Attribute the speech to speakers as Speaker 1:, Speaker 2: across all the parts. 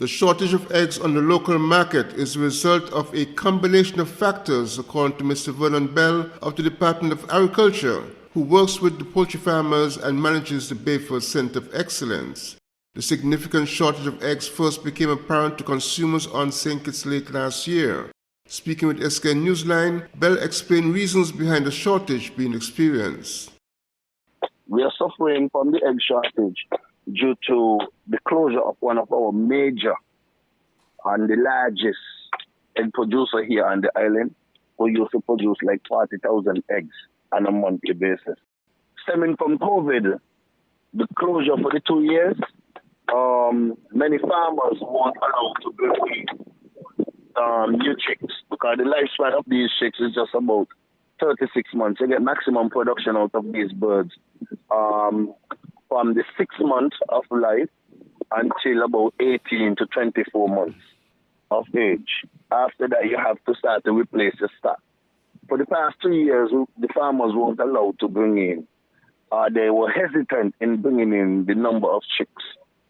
Speaker 1: The shortage of eggs on the local market is the result of a combination of factors, according to Mr. Vernon Bell of the Department of Agriculture, who works with the poultry farmers and manages the Bayford Center of Excellence. The significant shortage of eggs first became apparent to consumers on St. Kitts late last year. Speaking with SK Newsline, Bell explained reasons behind the shortage being experienced.
Speaker 2: We are suffering from the egg shortage due to the closure of one of our major and the largest egg producer here on the island, who used to produce like 40,000 eggs on a monthly basis. Stemming from COVID, the closure for the 2 years, many farmers weren't allowed to bring new chicks because the lifespan of these chicks is just about 36 months. You get maximum production out of these birds from the 6 months of life until about 18 to 24 months of age. After that, you have to start to replace the stock. For the past 2 years, the farmers weren't allowed to bring in. They were hesitant in bringing in the number of chicks,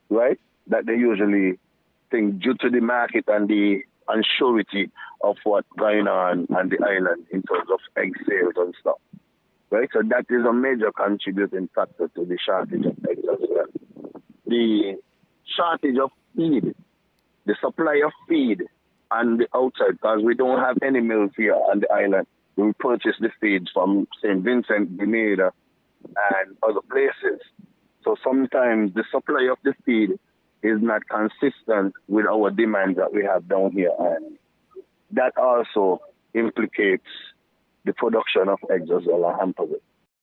Speaker 2: right, that they usually think due to the market and the unsurety of what's going on the island in terms of egg sales and stuff. Right, so that is a major contributing factor to the shortage of eggs as well. The shortage of feed, the supply of feed on the outside, because we don't have any mills here on the island. We purchase the feeds from St. Vincent, Grenada, and other places. So sometimes the supply of the feed is not consistent with our demand that we have down here, and that also implicates the production of eggs as well and hampers it.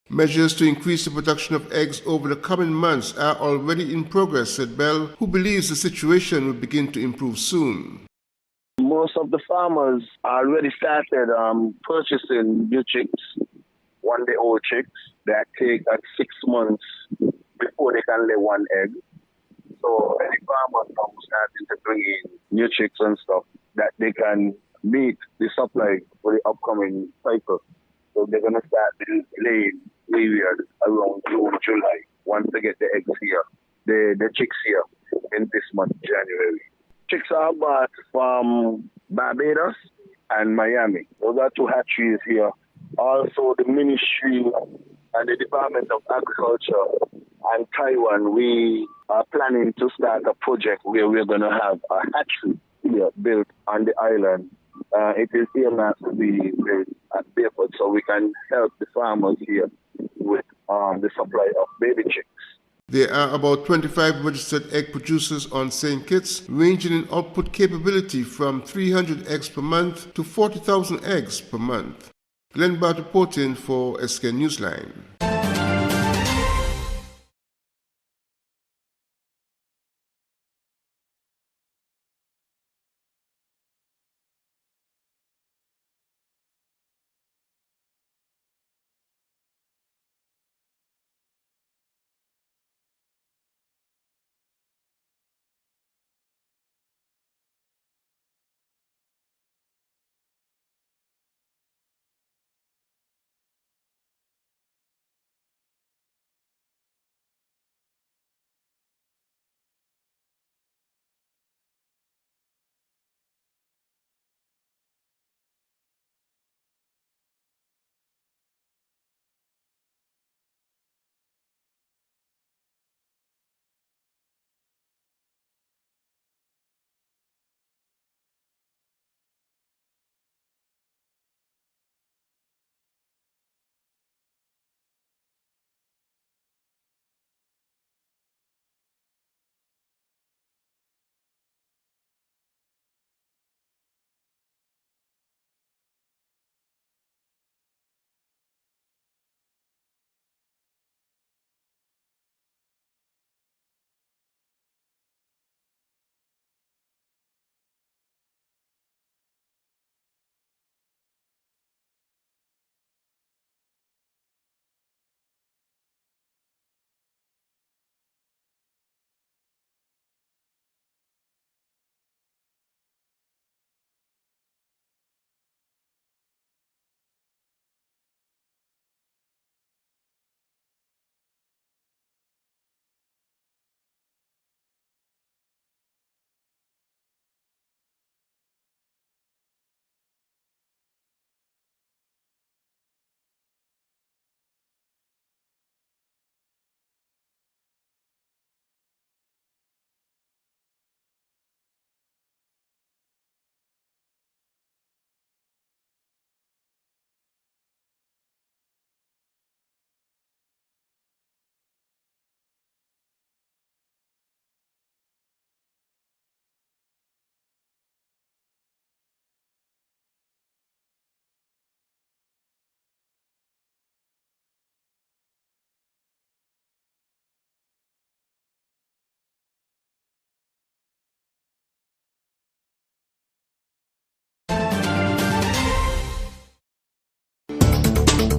Speaker 1: Measures to increase the production of eggs over the coming months are already in progress, said Bell, who believes the situation will begin to improve soon.
Speaker 2: Most of the farmers already started purchasing new chicks, one-day-old chicks that take 6 months before they can lay one egg. So any farmers now starting to bring in new chicks and stuff that they can meet the supply for the upcoming cycle. So they're going to start the laying period around June, July, once they get the eggs here, the chicks here in this month, January. Chicks are bought from Barbados and Miami. Those are two hatcheries here. Also, the Ministry and the Department of Agriculture and Taiwan, we are planning to start a project where we're going to have a hatchery here built on the island. It is earmarked to be built at Bayford, so we can help the farmers here with the supply of baby chicks.
Speaker 1: There are about 25 registered egg producers on St. Kitts, ranging in output capability from 300 eggs per month to 40,000 eggs per month. Glenn Bart reporting for SK Newsline.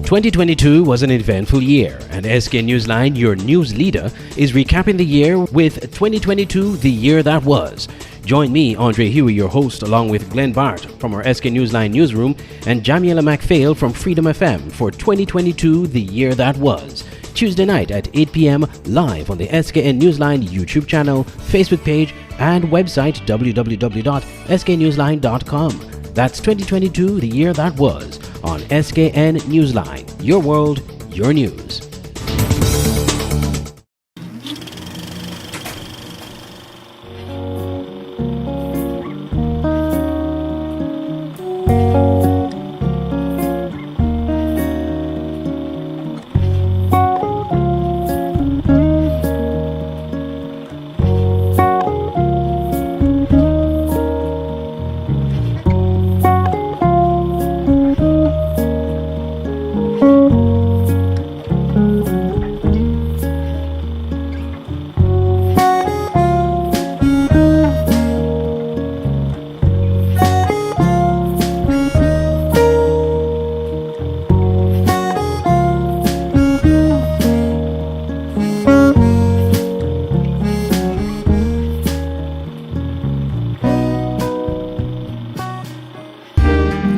Speaker 3: 2022 was an eventful year, and SK Newsline, your news leader, is recapping the year with 2022, the year that was. Join me, Andre Huey, your host, along with Glenn Bart from our SK Newsline newsroom and Jamiela McPhail from Freedom FM for 2022, the year that was. Tuesday night at 8 p.m. live on the SKN Newsline YouTube channel, Facebook page, and website www.sknewsline.com. That's 2022, the year that was, on SKN Newsline. Your world, your news.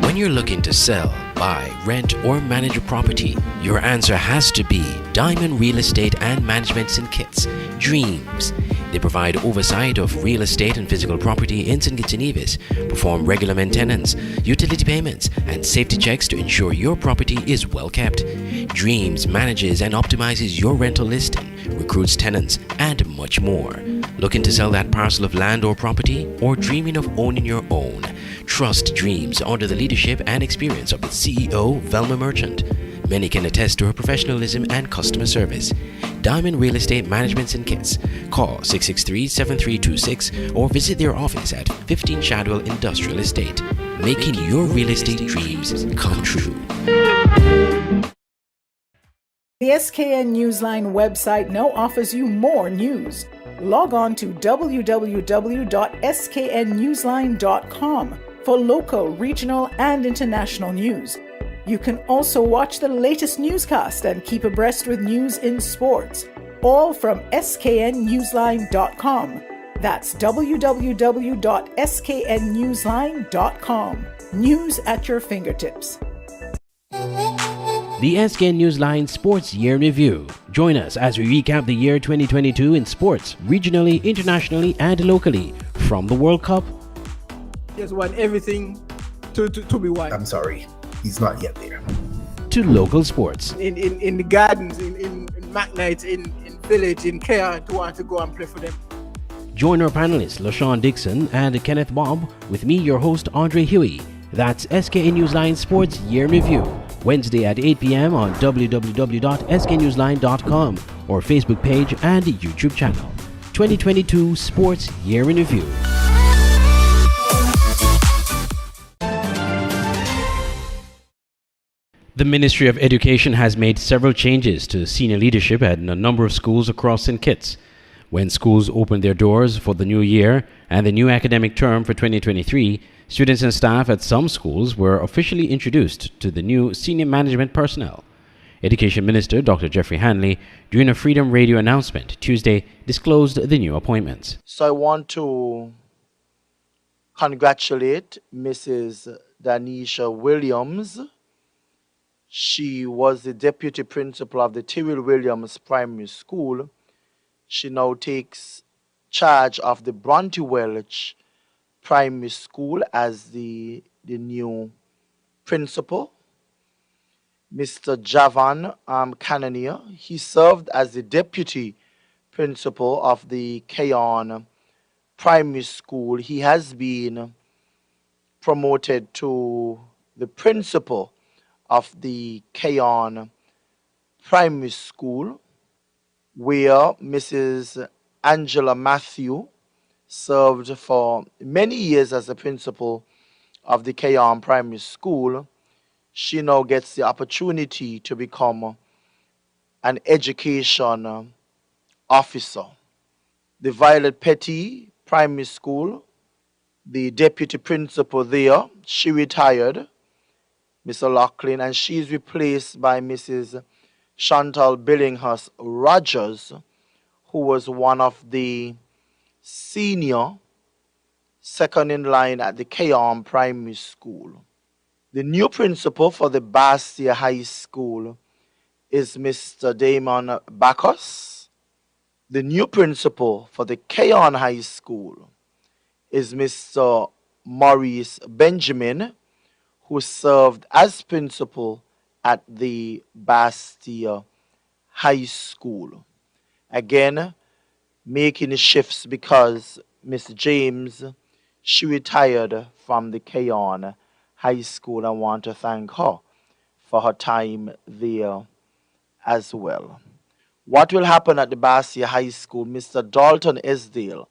Speaker 3: When you're looking to sell, buy, rent, or manage a property, your answer has to be Diamond Real Estate and Management St. Kitts, Dreams. They provide oversight of real estate and physical property in St. Kitts and Nevis, perform regular maintenance, utility payments, and safety checks to ensure your property is well kept. Dreams manages and optimizes your rental listing, recruits tenants, and much more. Looking to sell that parcel of land or property, or dreaming of owning your own? Trust Dreams under the leadership and experience of its CEO, Velma Merchant. Many can attest to her professionalism and customer service. Diamond Real Estate Management St. Kitts. Call 663-7326 or visit their office at 15 Shadwell Industrial Estate, making your real estate dreams come true.
Speaker 4: The SKN Newsline website now offers you more news. Log on to www.sknnewsline.com for local, regional, and international news. You can also watch the latest newscast and keep abreast with news in sports, all from sknnewsline.com. That's www.sknnewsline.com. News at your fingertips.
Speaker 3: The SKN Newsline Sports Year Review. Join us as we recap the year 2022 in sports, regionally, internationally, and locally. From the World Cup.
Speaker 5: Just want everything to be white.
Speaker 6: I'm sorry, he's not yet there.
Speaker 3: To local sports.
Speaker 5: In the gardens, in McKnight, in Village, in Care, to want to go and play for them.
Speaker 3: Join our panelists, LaShawn Dixon and Kenneth Bob, with me, your host, Andre Huey. That's SKN Newsline Sports Year Review. Wednesday at 8 p.m. on www.sknewsline.com or Facebook page and YouTube channel. 2022 Sports Year in Review. The Ministry of Education has made several changes to senior leadership at a number of schools across St. Kitts. When schools opened their doors for the new year and the new academic term for 2023, students and staff at some schools were officially introduced to the new senior management personnel. Education Minister Dr. Jeffrey Hanley, during a Freedom Radio announcement Tuesday, disclosed the new appointments.
Speaker 7: So I want to congratulate Mrs. Danisha Williams. She was the deputy principal of the Tyrrell Williams Primary School. She now takes charge of the Bronte Welch Primary School as the new principal. Mr. Javan Cannonier, he served as the deputy principal of the Keon Primary School. He has been promoted to the principal of the Keon Primary School, where Mrs. Angela Matthew served for many years as the principal of the Keon Primary School. She now gets the opportunity to become an education officer. The Violet Petty Primary School, the deputy principal there, she retired. Mr. Lachlan, and she's replaced by Mrs. Chantal Billinghurst Rogers, who was one of the senior second in line at the Keon Primary School. The new principal for the Bastia High School is Mr. Damon Bacchus. The new principal for the Keon High School is Mr. Maurice Benjamin, who served as principal at the Bastia High School. Again, making shifts because Miss James, she retired from the Keon High School. I want to thank her for her time there as well. What will happen at the Bastia High School? Mr. Dalton Esdale,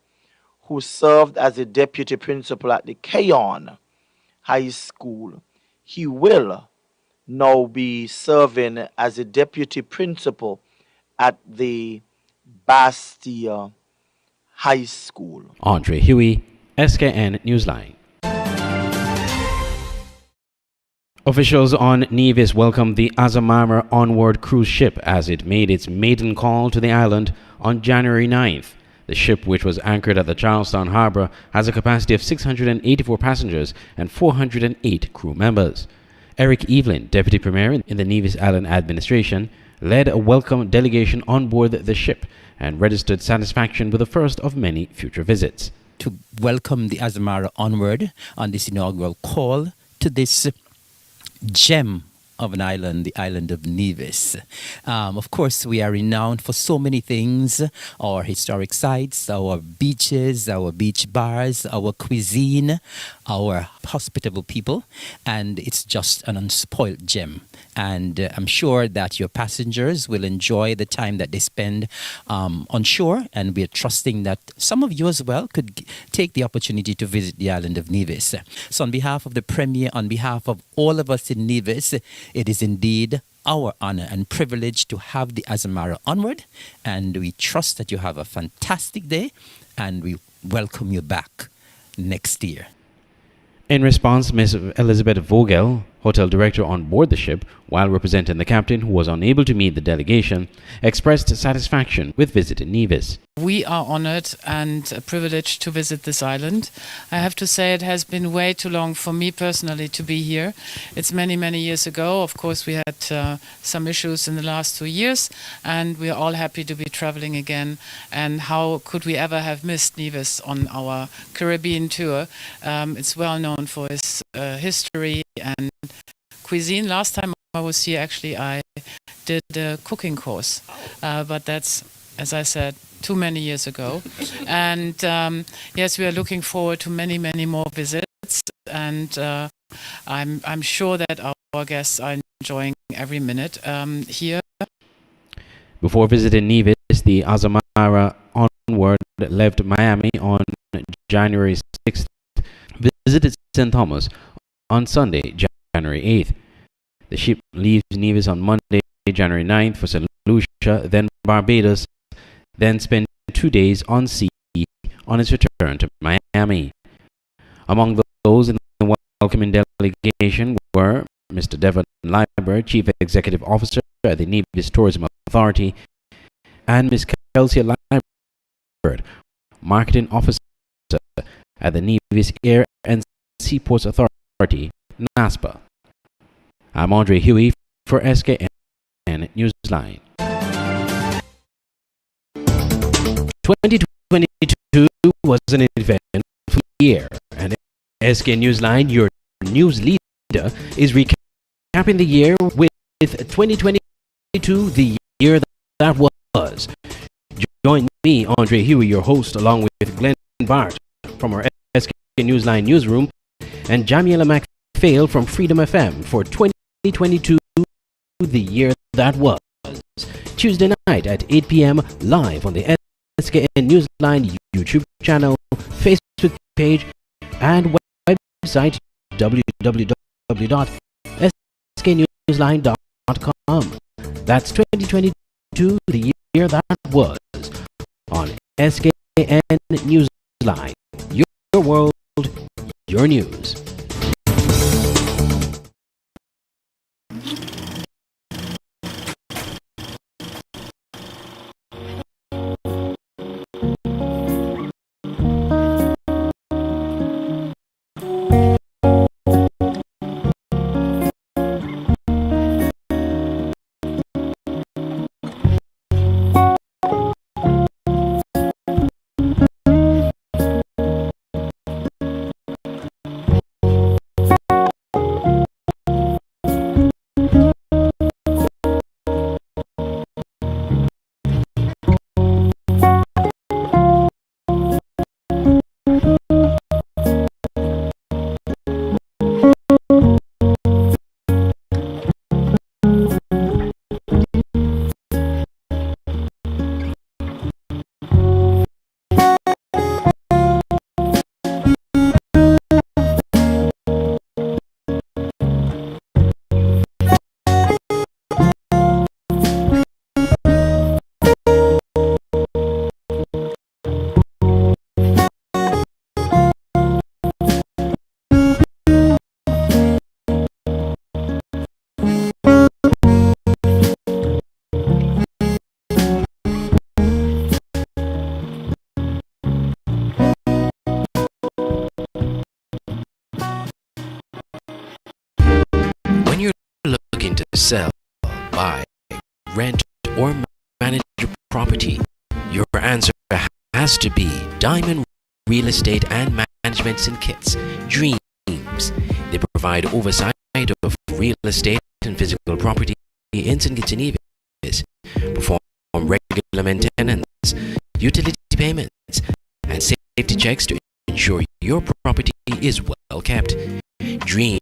Speaker 7: who served as a deputy principal at the Keon High School, he will now be serving as a deputy principal at the Bastia High School.
Speaker 3: Andre Huey, SKN Newsline. Officials on Nevis welcomed the Azamara Onward cruise ship as it made its maiden call to the island on January 9th. The ship, which was anchored at the Charlestown Harbour, has a capacity of 684 passengers and 408 crew members. Eric Evelyn, Deputy Premier in the Nevis Island Administration, led a welcome delegation on board the ship and registered satisfaction with the first of many future visits.
Speaker 8: To welcome the Azamara Onward on this inaugural call to this gem of an island, the island of Nevis. Of course, we are renowned for so many things: our historic sites, our beaches, our beach bars, our cuisine, our hospitable people, and it's just an unspoiled gem. And I'm sure that your passengers will enjoy the time that they spend on shore, and we're trusting that some of you as well could take the opportunity to visit the island of Nevis. So on behalf of the Premier, on behalf of all of us in Nevis, it is indeed our honor and privilege to have the Azamara Onward, and we trust that you have a fantastic day, and we welcome you back next year.
Speaker 3: In response, Ms. Elizabeth Vogel, hotel director on board the ship, while representing the captain who was unable to meet the delegation, expressed satisfaction with visiting Nevis.
Speaker 9: We are honored and privileged to visit this island. I have to say it has been way too long for me personally to be here. It's many, many years ago. Of course, we had some issues in the last 2 years, and we are all happy to be traveling again. And how could we ever have missed Nevis on our Caribbean tour? It's well known for its history and cuisine. Last time I was here, actually, I did a cooking course, but that's, as I said, too many years ago. And yes, we are looking forward to many, many more visits, and I'm sure that our guests are enjoying every minute here.
Speaker 3: Before visiting Nevis, the Azamara Onward left Miami on January 6th, visited St. Thomas on Sunday, January 8th. The ship leaves Nevis on Monday, January 9th for St. Lucia, then Barbados, then spent 2 days on sea on its return to Miami. Among those in the welcoming delegation were Mr. Devon Liber, Chief Executive Officer at the Nevis Tourism Authority, and Ms. Kelsey Liber, Marketing Officer at the Nevis Air and Seaports Authority, NASPA. I'm Andre Huey for SKN Newsline. 2022 was an eventful year, and SK Newsline, your news leader, is recapping the year with 2022, the year that was. Join me, Andre Huey, your host, along with Glenn Bart from our SK Newsline newsroom, and Jamiela McPhail from Freedom FM for 2022, the year that was. Tuesday night at 8 p.m. live on the SKN Newsline YouTube channel, Facebook page, and website www.sknewsline.com. That's 2022, the year that was, on SKN Newsline. Your world, your news. sell, buy, rent, or manage a property, your answer has to be Diamond Real Estate and Management Syndicates, Dreams. They provide oversight of real estate and physical property in St. Kitts and Nevis, perform regular maintenance, utility payments, and safety checks to ensure your property is well kept. Dreams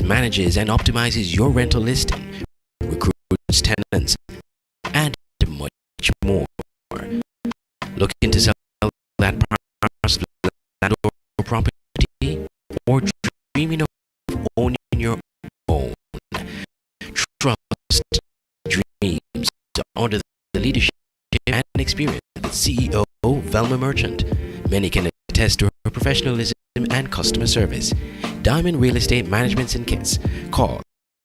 Speaker 3: manages and optimizes your rental listing, recruits tenants, and much more. Looking to sell that parcel land or property, or dreaming of owning your own? Trust Dreams under the leadership and experience of CEO Velma Merchant. Many can attest to her professionalism and customer service. Diamond Real Estate Management Syndicates. Call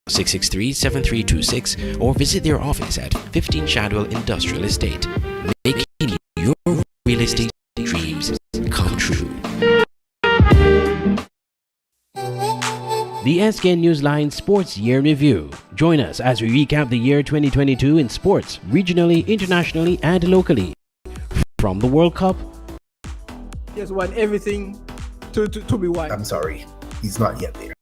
Speaker 3: 663-7326 or visit their office at 15 Shadwell Industrial Estate, making your real estate dreams come true. The SK Newsline Sports Year Review. Join us as we recap the year 2022 in sports, regionally, internationally, and locally. From the World Cup.
Speaker 5: Just want everything to be won.
Speaker 6: I'm sorry, he's not yet there.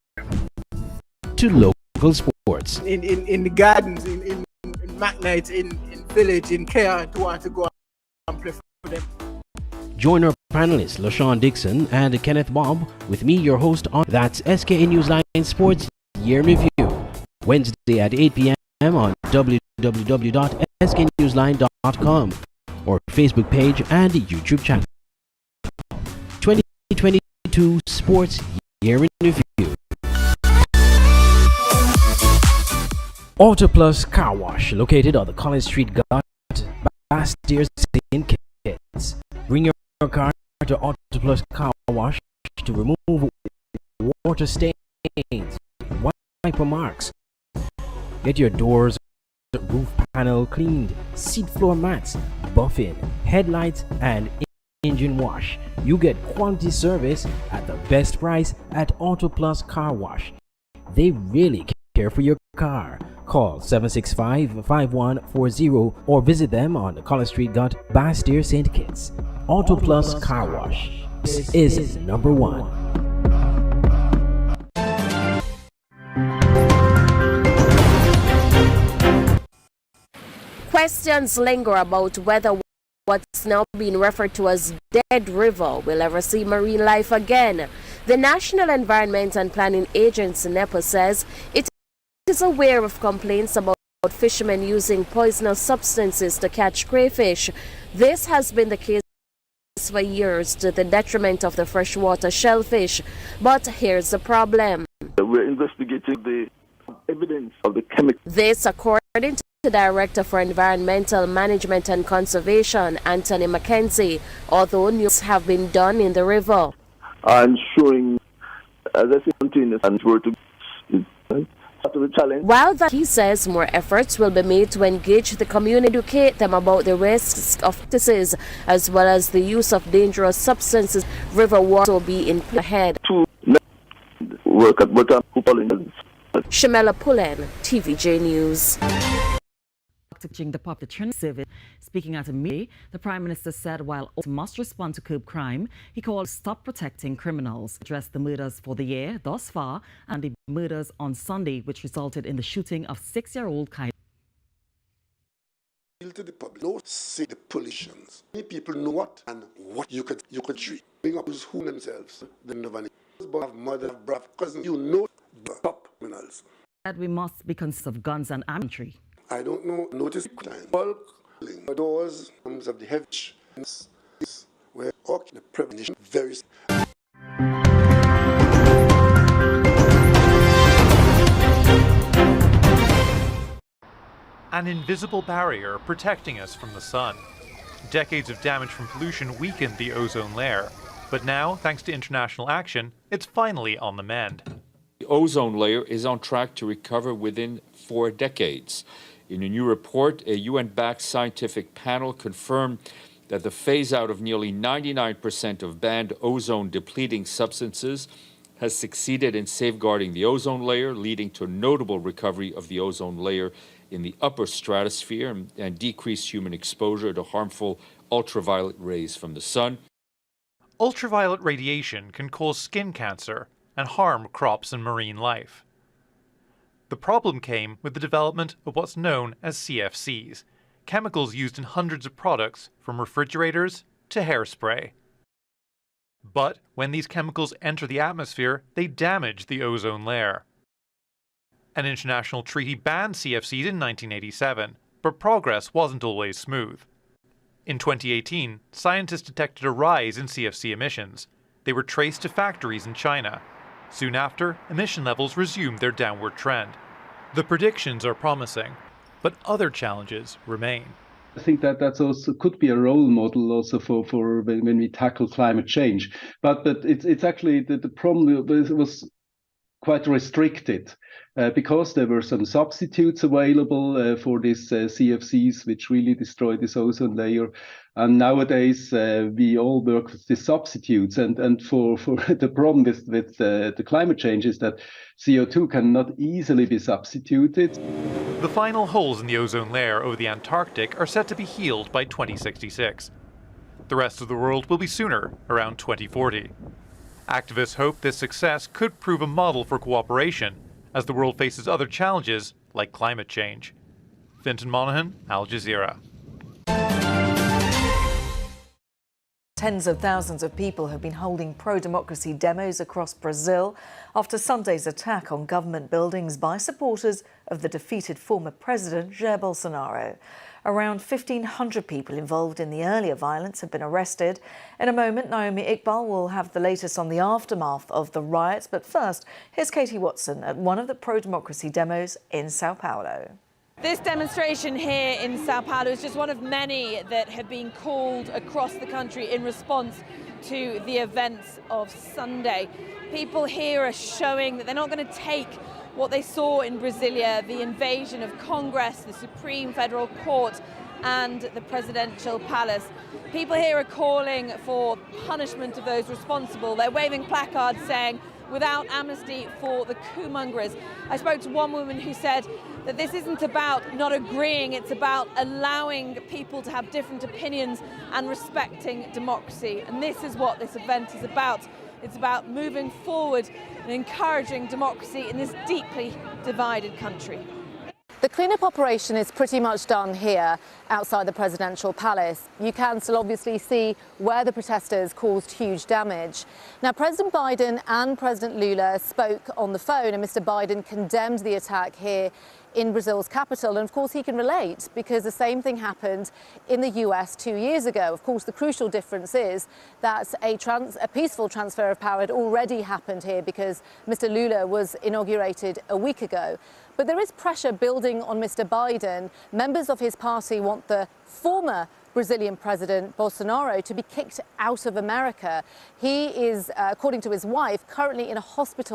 Speaker 3: To local sports.
Speaker 5: In the gardens, in McKnight, in village, in Care, to want to go and play for them.
Speaker 3: Join our panelists LaShawn Dixon and Kenneth Bob with me, your host on That's SKA Newsline Sports Year Review, Wednesday at 8 p.m. on www.sknewsline.com or Facebook page and YouTube channel. 2022 Sports Year in Review. Auto Plus Car Wash, located on the College Street Gut, Bastyr, St. Kitts. Bring your car to Auto Plus Car Wash to remove water stains, wiper marks. Get your doors, roof panel cleaned, seat floor mats, buffing, headlights, and engine wash. You get quality service at the best price at Auto Plus Car Wash. They really care for your car. Call 765-5140 or visit them on the College Street Gut, Bastyr, St. Kitts. Auto Plus Car Wash. This is number one.
Speaker 10: Questions linger about whether what's now being referred to as Dead River will ever see marine life again. The National Environment and Planning Agency, NEPA, says it is aware of complaints about fishermen using poisonous substances to catch crayfish. This has been the case for years to the detriment of the freshwater shellfish. But here's the problem.
Speaker 2: We're investigating the evidence of the chemical.
Speaker 10: This, according to the Director for Environmental Management and Conservation, Anthony Mackenzie, although news have been done in the river.
Speaker 2: And showing, as I say, continuous and were to the challenge.
Speaker 10: While that, he says more efforts will be made to engage the community, educate them about the risks of disease as well as the use of dangerous substances. River water will be in ahead.
Speaker 2: To work at what
Speaker 10: Shamela Pullen, TVJ News.
Speaker 11: The public transit service. Speaking at a meeting, the Prime Minister said while all must respond to curb crime, he called stop protecting criminals. Addressed the murders for the year thus far and the murders on Sunday, which resulted in the shooting of 6-year-old Kai.
Speaker 12: To the public, no say the politicians. Many people know what and what you could treat. Bring up those who themselves, the never have mother, brother, cousin. You know the top criminals.
Speaker 11: That we must be conscious of guns and ammunition.
Speaker 12: I don't know. Notice time. Bulk doors of the heavy where the prevention very.
Speaker 13: An invisible barrier protecting us from the sun. Decades of damage from pollution weakened the ozone layer, but now, thanks to international action, it's finally on the mend.
Speaker 14: The ozone layer is on track to recover within 4 decades. In a new report, a UN-backed scientific panel confirmed that the phase-out of nearly 99% of banned ozone-depleting substances has succeeded in safeguarding the ozone layer, leading to a notable recovery of the ozone layer in the upper stratosphere and decreased human exposure to harmful ultraviolet rays from the sun.
Speaker 13: Ultraviolet radiation can cause skin cancer and harm crops and marine life. The problem came with the development of what's known as CFCs, chemicals used in hundreds of products, from refrigerators to hairspray. But when these chemicals enter the atmosphere, they damage the ozone layer. An international treaty banned CFCs in 1987, but progress wasn't always smooth. In 2018, scientists detected a rise in CFC emissions. They were traced to factories in China. Soon after, emission levels resumed their downward trend. The predictions are promising, but other challenges remain.
Speaker 15: I think that that's also could be a role model also for when we tackle climate change. But it's actually the problem was quite restricted because there were some substitutes available for these CFCs, which really destroy this ozone layer. And nowadays we all work with the substitutes, and for the problem with the climate change is that CO2 cannot easily be substituted.
Speaker 13: The final holes in the ozone layer over the Antarctic are set to be healed by 2066. The rest of the world will be sooner, around 2040. Activists hope this success could prove a model for cooperation as the world faces other challenges like climate change. Fintan Monaghan, Al Jazeera.
Speaker 16: Tens of thousands of people have been holding pro-democracy demos across Brazil after Sunday's attack on government buildings by supporters of the defeated former president Jair Bolsonaro. Around 1,500 people involved in the earlier violence have been arrested. In a moment, Naomi Iqbal will have the latest on the aftermath of the riots. But first, here's Katie Watson at one of the pro-democracy demos in Sao Paulo.
Speaker 17: This demonstration here in Sao Paulo is just one of many that have been called across the country in response to the events of Sunday. People here are showing that they're not going to take what they saw in Brasilia, the invasion of Congress, the Supreme Federal Court and the presidential palace. People here are calling for punishment of those responsible. They're waving placards saying, "Without amnesty for the coup-mongers." I spoke to one woman who said that this isn't about not agreeing, it's about allowing people to have different opinions and respecting democracy. And this is what this event is about. It's about moving forward and encouraging democracy in this deeply divided country.
Speaker 18: The cleanup operation is pretty much done here outside the presidential palace. You can still obviously see where the protesters caused huge damage. Now, President Biden and President Lula spoke on the phone, and Mr. Biden condemned the attack here in Brazil's capital. And of course, he can relate because the same thing happened in the US 2 years ago. Of course, the crucial difference is that a peaceful transfer of power had already happened here because Mr. Lula was inaugurated a week ago. But there is pressure building on Mr. Biden. Members of his party want the former Brazilian President Bolsonaro to be kicked out of America. He is, according to his wife, currently in a hospital